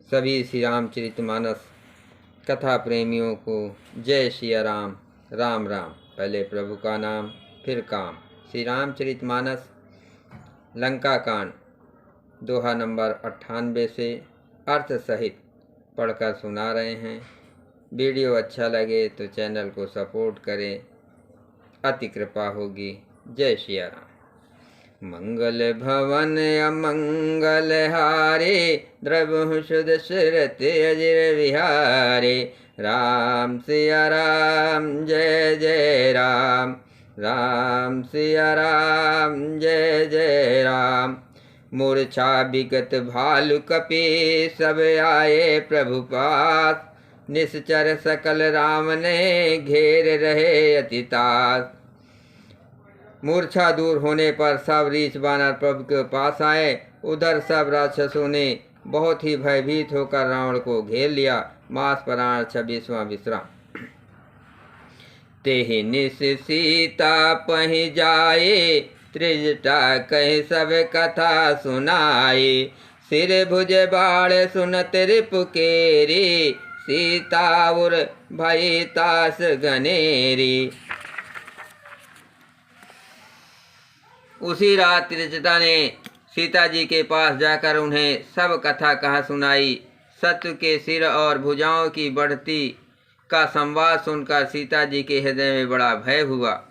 सभी श्री रामचरितमानस कथा प्रेमियों को जय सिया राम। राम राम। पहले प्रभु का नाम फिर काम। श्री रामचरितमानस लंका कांड दोहा नंबर 98 से अर्थ सहित पढ़कर सुना रहे हैं। वीडियो अच्छा लगे तो चैनल को सपोर्ट करें, अति कृपा होगी। जय सिया राम। मंगल भवन अमंगल हारे, द्रवहु सुध सुरत अजिर विहारे। राम सिया राम जय जय राम, राम सिया राम जय जय राम। मूर्छा विगत भालु कपि, सब आए प्रभु पास। निश्चर सकल राम ने, घेर रहे अतितास। मूर्छा दूर होने पर सब रीछ बानर प्रभु के पास आए। उधर सब राक्षसों ने बहुत ही भयभीत होकर रावण को घेर लिया। मास पुराण 26वां विश्राम। तेहि निस सीता पहि जाए, त्रिजटा कहि सब कथा सुनाए। सिर भुज बाण सुनत रिपु केरी, सीता उर भई तास गनेरी। उसी रात त्रिजटा ने सीता जी के पास जाकर उन्हें सब कथा कहा सुनाई। शत्रु के सिर और भुजाओं की बढ़ती का संवाद सुनकर सीता जी के हृदय में बड़ा भय हुआ।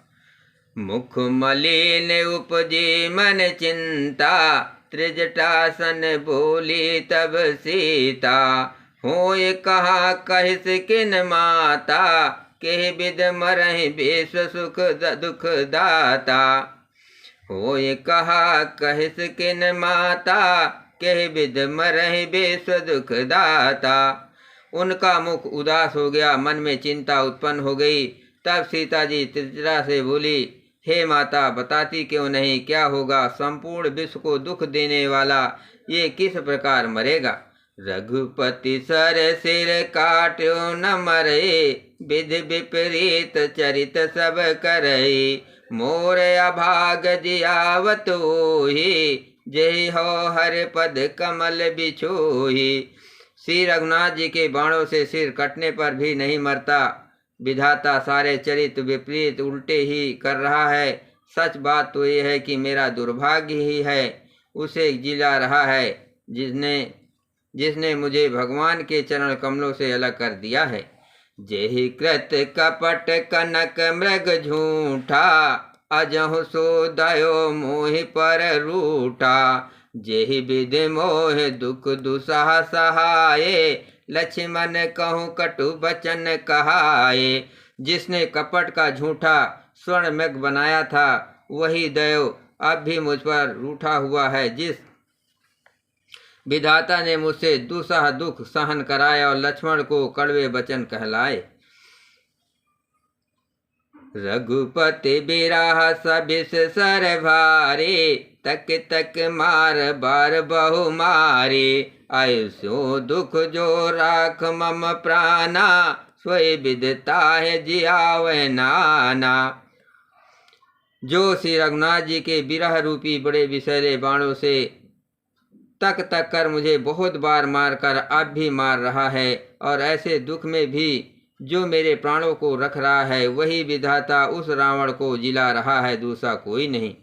मुख मलिन उपजी मन चिंता, त्रिजटा सन बोली तब सीता। होय कहा कहिस किन माता, केहि विध मरहि विश्व सुख दुख दाता। होय कहा कहिस किन माता, केहि विध मरहि विश्व दुख दाता। उनका मुख उदास हो गया, मन में चिंता उत्पन्न हो गई। तब सीता जी त्रिजटा से बोली, हे माता, बताती क्यों नहीं, क्या होगा? संपूर्ण विश्व को दुख देने वाला ये किस प्रकार मरेगा? रघुपति सर सिर काट्यो न मरे, विधि विपरीत चरित सब करई। मोर अभाग जियावत होहि, जय हो हर पद कमल बिछोहि। श्री रघुनाथ जी के बाणों से सिर कटने पर भी नहीं मरता। विधाता सारे चरित्र विपरीत उल्टे ही कर रहा है। सच बात तो ये है कि मेरा दुर्भाग्य ही है उसे जिला रहा है, जिसने मुझे भगवान के चरण कमलों से अलग कर दिया है। जेहि कृत कपट कनक मृग झूठा, अजहु सो दयो मोहि पर रूठा। जेहि विधि मोह दुख दुसह सहाये, लक्ष्मण कहूँ कटु बचन कहाये। जिसने कपट का झूठा स्वर्ण मृग बनाया था, वही दयो अब भी मुझ पर रूठा हुआ है। जिस विधाता ने मुझसे दुसह दुख सहन कराया और लक्ष्मण को कड़वे वचन कहलाए। रघुपति बिरह सबिस सर भारे, तक तक मार बार बहु मारे। ऐसो दुख जो राख मम प्राणा, सोई विधता है जियावै नाना। जो श्री रघुनाथ जी के बिरह रूपी बड़े विषैले बाणों से तक तक कर मुझे बहुत बार मारकर अब भी मार रहा है, और ऐसे दुख में भी जो मेरे प्राणों को रख रहा है, वही विधाता उस रावण को जिला रहा है, दूसरा कोई नहीं।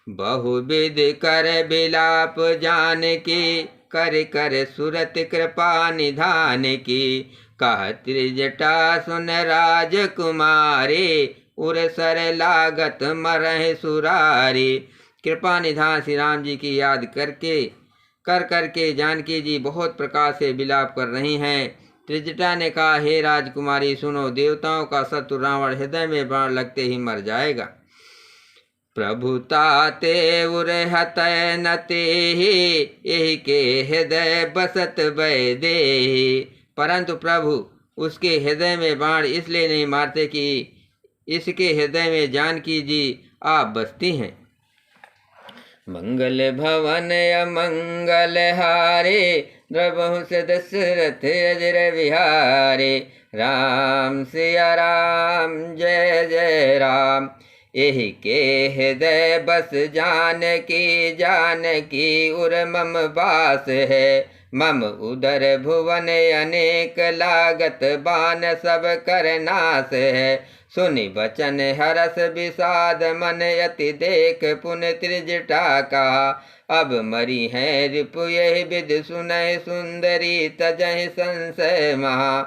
बहुविध कर बिलाप जान की, कर कर सुरत कृपा निधान की। कह त्रिजटा सुन राजकुमारी, उर सर लागत मरहि सुरारी। कृपा निधान श्री राम जी की याद कर करके जानकी जी बहुत प्रकार से विलाप कर रही हैं। त्रिजटा ने कहा, हे राजकुमारी सुनो, देवताओं का शत्रु रावण हृदय में बाण लगते ही मर जाएगा। प्रभु ताते उर हतय न तेहि, एहि के हृदय बसत भय देहि। परंतु प्रभु उसके हृदय में बाण इसलिए नहीं मारते कि इसके हृदय में जानकी जी आप बसती हैं। मंगल भवन अमंगल हारे, द्रवहु दशरथ अजिर विहारे। राम सिया राम जय जय राम, एहि के हृदय बस जानकी जानकी उर मम बास है। मम उदर भुवन अनेक लागत बान सब कर नाश है। सुनि बचन हरस विषाद मन यति देख पुन त्रिजटा कहा। अब मरी है रिपु यही विधि सुनहि सुंदरी तजहि संशय महा।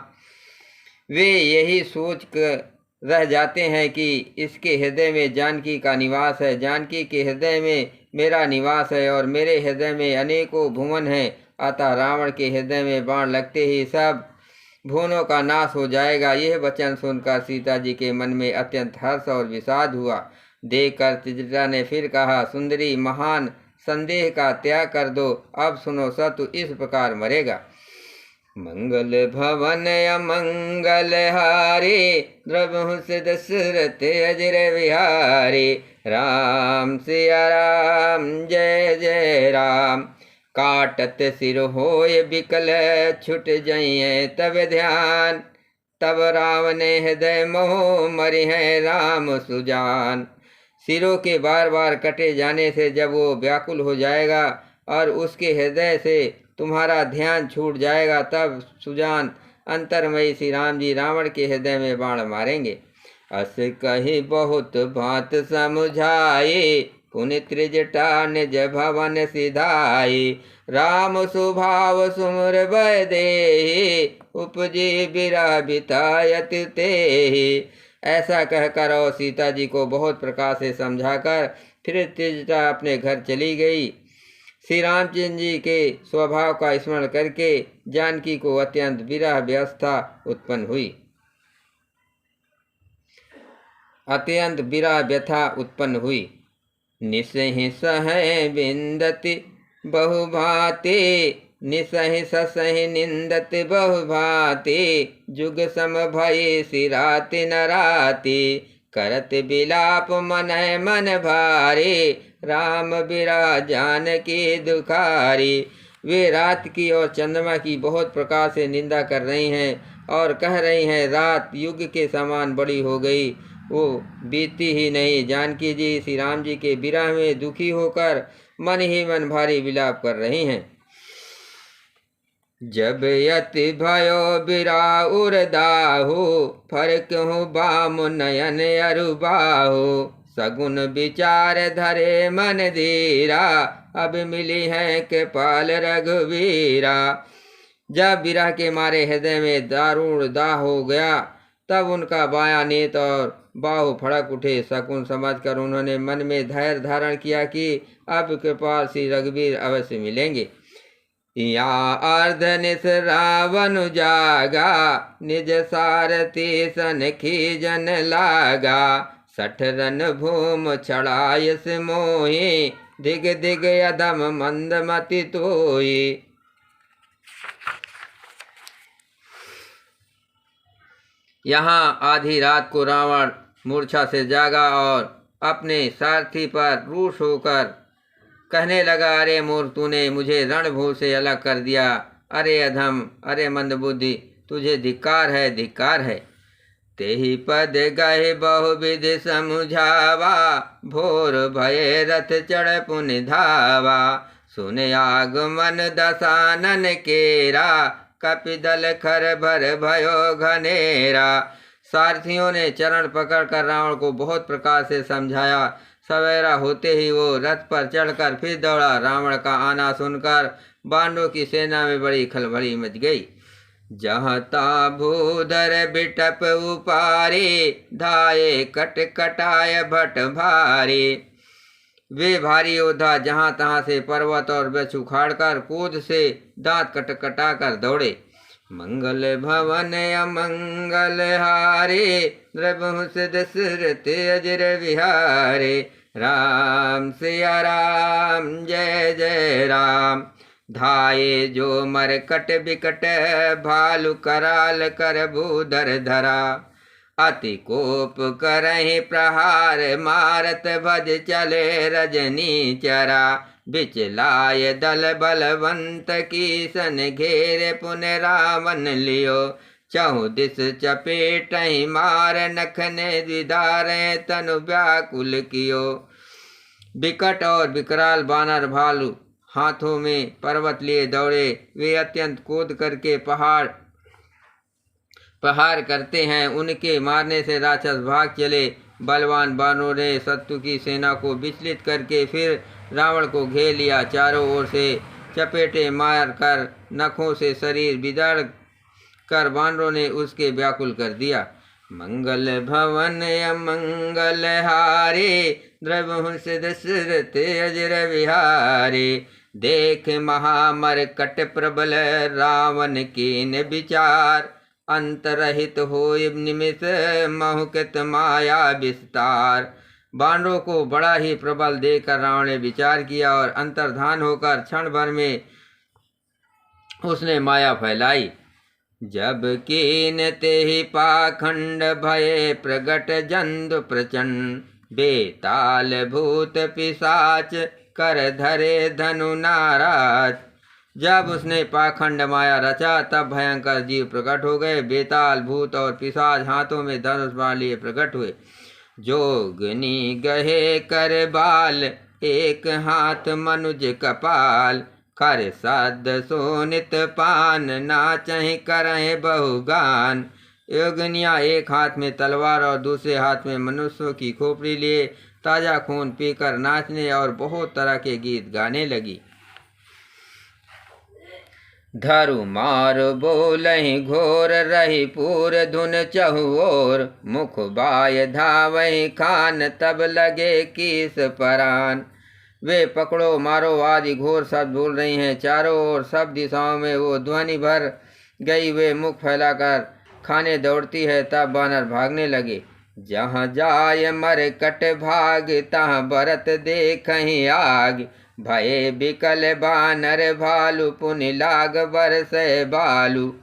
वे यही सोच कर रह जाते हैं कि इसके हृदय में जानकी का निवास है, जानकी के हृदय में मेरा निवास है और मेरे हृदय में अनेकों भुवन हैं। अतः रावण के हृदय में बाण लगते ही सब भुवनों का नाश हो जाएगा। यह वचन सुनकर सीता जी के मन में अत्यंत हर्ष और विषाद हुआ। देखकर त्रिजटा ने फिर कहा, सुंदरी महान संदेह का त्याग कर दो। अब सुनो, शत्रु इस प्रकार मरेगा। मंगल भवन अमंगल हारे द्रवहु सिद्ध दशरथ अजर विहारे। राम सिया राम जय जय राम। काटत सिर होय बिकल छुट जइए तब ध्यान। तब रावण हृदय मोह मरि है राम सुजान। सिरों के बार बार कटे जाने से जब वो व्याकुल हो जाएगा और उसके हृदय से तुम्हारा ध्यान छूट जाएगा, तब सुजान अंतर्मयी श्री राम जी रावण के हृदय में बाण मारेंगे। अस कही बहुत बात समझाए पुनि त्रिजटा निज भवन सिधाए। राम स्वभाव सुमर भय देहि उपजे बिरह बितायत तेहि। ऐसा कहकर और सीता जी को बहुत प्रकार से समझाकर फिर त्रिजटा अपने घर चली गई। श्री रामचंद्र जी के स्वभाव का स्मरण करके जानकी को अत्यंत विरह व्यवस्था उत्पन्न हुई, अत्यंत विरह व्यथा उत्पन्न हुई। निसहि सह विंदति बहुभाते निसहि ससहि निंदति बहुभाते। जुग सम भये सिराति नराति करत बिलाप मन मन भारे। राम बिरा जानकी दुखारी। वे रात की और चंद्रमा की बहुत प्रकार से निंदा कर रही हैं और कह रही हैं, रात युग के समान बड़ी हो गई, वो बीती ही नहीं। जानकी जी श्री राम जी के विरह में दुखी होकर मन ही मन भारी विलाप कर रही हैं। जब यति भयो बिरा उर्दाहु फरक हूँ बाम नयन अरुबाहु। सगुन विचार धरे मन धीरा अब मिली है कृपाल रघुवीरा। जब विरह के मारे हृदय में दारुण दाह हो गया, तब उनका बायां नेत्र और बाहु फड़क उठे। शकुन समझकर उन्होंने मन में धैर्य धारण किया कि अब कृपाल श्री रघुवीर अवश्य मिलेंगे। या अर्ध निस रावण जागा निज सारथी सन खीजन लागा। 60 रन भूम छड़ायस मोहि दिग दिग अधम मंद मति तोई। यहाँ आधी रात को रावण मूर्छा से जागा और अपने सारथी पर रूष होकर कहने लगा, अरे मूर्ख, तूने मुझे रणभूमि से अलग कर दिया। अरे अधम, अरे मंदबुद्धि, तुझे धिक्कार है, धिक्कार है। तेहि पद गहे बहुविधि समझावा भोर भये रथ चढ़ पुनि धावा। सुन आगमन दशानन केरा कपिदल खर भर भयो घनेरा। सारथियों ने चरण पकड़कर रावण को बहुत प्रकार से समझाया। सवेरा होते ही वो रथ पर चढ़कर फिर दौड़ा। रावण का आना सुनकर बांडों की सेना में बड़ी खलबली मच गई। जहाँ ता भूधर बिटप उपारे धाये कट कटाय भट भारे। वे भारी योद्धा जहाँ तहाँ से पर्वत और वृक्ष उखाड़कर कूद से दांत कटकटा कर दौड़े। मंगल भवन अमंगल हारे द्रवहु सिद्ध दशरथ अजर विहारे। राम सिया राम जय जय राम। धाये जो मरकट बिकट भालु कराल कर भूधर धरा। अति कोप करहि प्रहार मारत भज चले रजनी चरा। बिचलाय दल बलवंत की सन घेरे पुन रावण लियो। चहु दिस चपेटहि मार नखने द्विधारे तनु व्याकुल कियो। विकट और विकराल बानर भालू हाथों में पर्वत लिए दौड़े। वे अत्यंत क्रोध करके प्रहार करते हैं। उनके मारने से राक्षस भाग चले। बलवान बानरों ने शत्रु की सेना को विचलित करके फिर रावण को घेर लिया। चारों ओर से चपेटे मार कर नखों से शरीर बिगाड़ कर बानरों ने उसके व्याकुल कर दिया। मंगल भवन अमंगल हारे, द्रवहुंस दशरथ अजर विहारे। देख महामर कट प्रबल, रावण कीन विचार। अंतरहित होय निमिष, महुकृत माया विस्तार। बानरों को बड़ा ही प्रबल देखकर रावण ने विचार किया और अंतर्धान होकर क्षण भर में उसने माया फैलाई। जब कीन ते ही पाखंड भये, प्रगट जंदु प्रचंड। बेताल भूत पिशाच, कर धरे धनु नाराज। जब उसने पाखंड माया रचा तब भयंकर जीव प्रकट हो गए। बेताल भूत और पिशाच हाथों में धनुष बाण लिए प्रकट हुए। जोगनी गहे कर बाल, एक हाथ मनुज कपाल। कर साध सोनित पान, नाचहि करहि बहुगान। योगनिया एक हाथ में तलवार और दूसरे हाथ में मनुष्यों की खोपड़ी लिए ताजा खून पीकर नाचने और बहुत तरह के गीत गाने लगी। धरु मार बोलहि घोर, रही पूर धुन चहुओर। मुख बाय धावहि खान, तब लगे कीस परान। वे पकड़ो मारो आदि घोर शब्द बोल रही हैं। चारों ओर सब दिशाओं में वो ध्वनि भर गई। वे मुख फैलाकर खाने दौड़ती है। तब बानर भागने लगे। जहाँ जाय मर कट भाग, तहाँ बरत देखहि आग। भये बिकल बानर भालू, पुनि लाग बरसै बालू।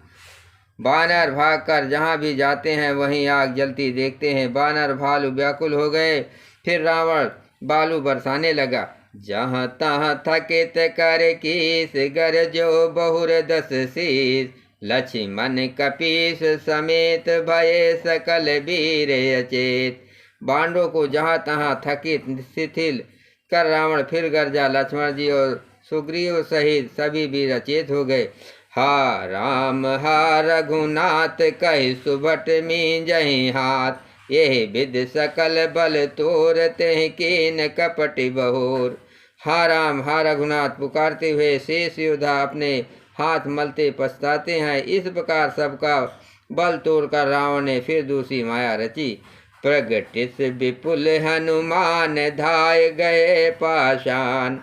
बानर भागकर जहाँ भी जाते हैं वहीं आग जलती देखते हैं। बानर भालू व्याकुल हो गए। फिर रावण बालू बरसाने लगा। जहाँ तहाँ थकित कर कीस, गरजो बहुर दस शीस। लक्ष्मण कपीस समेत, भये सकल वीर अचेत। बांडों को जहाँ तहाँ थकित शिथिल कर रावण फिर गरजा। लक्ष्मण जी और सुग्रीव सहित सभी वीर अचेत हो गए। हा राम हा रघुनाथ, कहि सुभट मींजहि हाथ। यह विद सकल बल तोर, तेहि कीन कपटि बहोर। हा राम हा रघुनाथ पुकारते हुए शेष योद्धा अपने हाथ मलते पछताते हैं। इस प्रकार सबका बल तोड़कर रावण ने फिर दूसरी माया रची। प्रगटिस विपुल हनुमान, धाय गए पाषाण।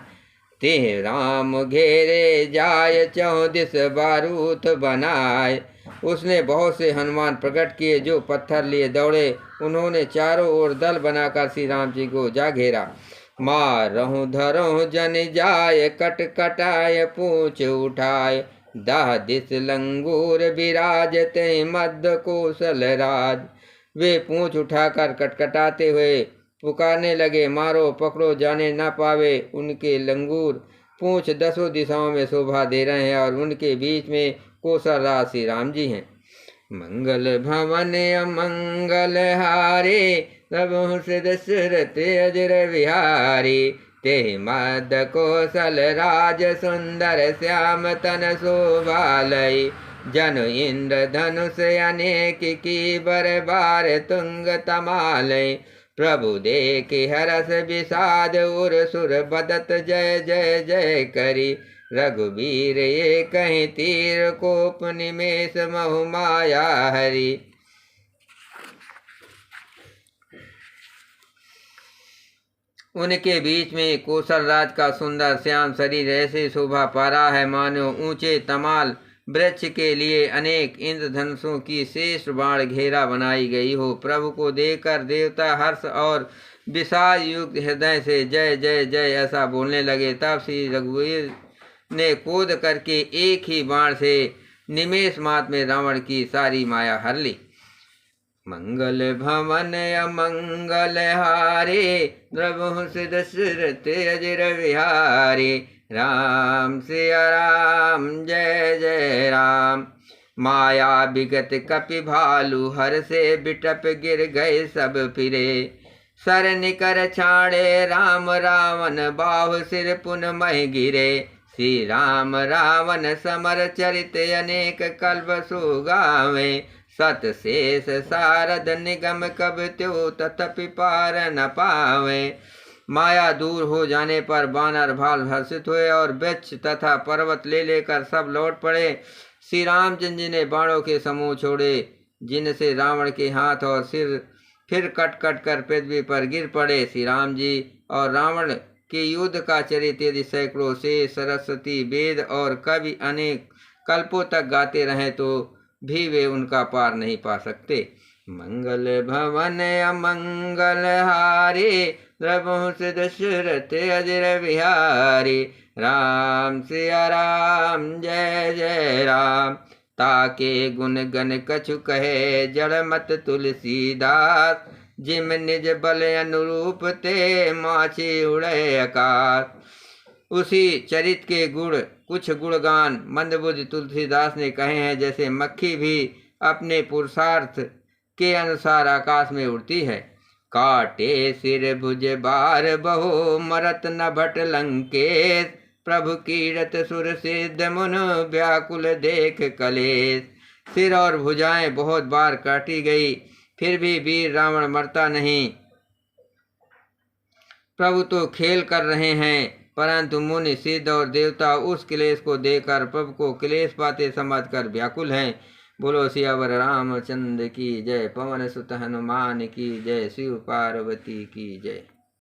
तिह राम घेरे जाय, चौदिस बारूद बनाए। उसने बहुत से हनुमान प्रकट किए जो पत्थर लिए दौड़े। उन्होंने चारों ओर दल बनाकर श्री राम जी को जा घेरा। मारहु धरहु जन जाय, कट कटाय पूछ उठाए। दाह दिस लंगूर विराजते, मध्य कौशल राज। वे पूंछ उठाकर कटकटाते हुए पुकारने लगे। मारो पकड़ो जाने न पावे। उनके लंगूर पूंछ दसों दिशाओं में शोभा दे रहे हैं और उनके बीच में कौशल राज श्री राम जी हैं। मंगल भवन अमंगल हारे, रघुवंश दशरथ अजर विहारी। तेहि मध्य कौशल राज, सुंदर श्याम तन शोभालय। जनु इंद्र धनुष अनेक, की बर बार तुंग तमालय। प्रभु देख हरस विषाद, उर सुर बदत जय जय जय करी। रघुवीर ये कहीं तीर, कोप निमेष महु माया हरि। उनके बीच में कौशल राज का सुंदर श्याम शरीर ऐसे शोभा पा रहा है मानो ऊंचे तमाल वृक्ष के लिए अनेक इंद्रधनुषों की शेष बाण घेरा बनाई गई हो। प्रभु को देखकर देवता हर्ष और विषाद युक्त हृदय से जय जय जय ऐसा बोलने लगे। तब श्री रघुवीर ने क्रोध करके एक ही बाण से निमेष मात्र में रावण की सारी माया हर ली। मंगल भवन अमंगल हारे, द्रवहुंस दशरथ अजर विहारे। राम सिया राम जय जय राम। माया विगत कपि भालू, हर से बिटप गिर गए सब फिरे। सर निकर छाड़े राम रावण, बाहु सिर पुन मह गिरे। श्री राम रावण समर चरित अनेक कल्प सो गावे। सत शेष सारद निगम कब त्यो तथपि पार न पावे। माया दूर हो जाने पर वानर भाल हर्षित हुए और वृक्ष तथा पर्वत ले लेकर सब लौट पड़े। श्री रामचंद्र जी ने बाणों के समूह छोड़े, जिनसे रावण के हाथ और सिर फिर कट कट कर पृथ्वी पर गिर पड़े। श्री राम जी और रावण के युद्ध का चरित्र यदि सैकड़ों से सरस्वती वेद और कवि अनेक कल्पों तक गाते रहें तो भी वे उनका पार नहीं पा सकते। मंगल भवन अमंगल हारे, द्रवहुस दशरथ अजर बिहारी। राम सिया राम जय जय राम, ताके गुण गण कछु कहे जड़ मत तुलसीदास। जिम निज बल अनुरूप ते माछी उड़े आकाश। उसी चरित के गुण कुछ गुणगान मंदबुद्धि तुलसीदास ने कहे हैं, जैसे मक्खी भी अपने पुरुषार्थ के अनुसार आकाश में उड़ती है। काटे सिर भुज बार बहो, मरत न भट लंकेश। प्रभु कीरत सुर सिद्ध मुन, व्याकुल देख कलेश। सिर और भुजाएं बहुत बार काटी गई, फिर भी वीर रावण मरता नहीं। प्रभु तो खेल कर रहे हैं, परंतु मुनि सिद्ध और देवता उस क्लेश को देखकर प्रभु को क्लेश पाते समझकर व्याकुल हैं। बोलो सियावर रामचंद्र की जय, पवन सुत हनुमान की जय, शिव पार्वती की जय।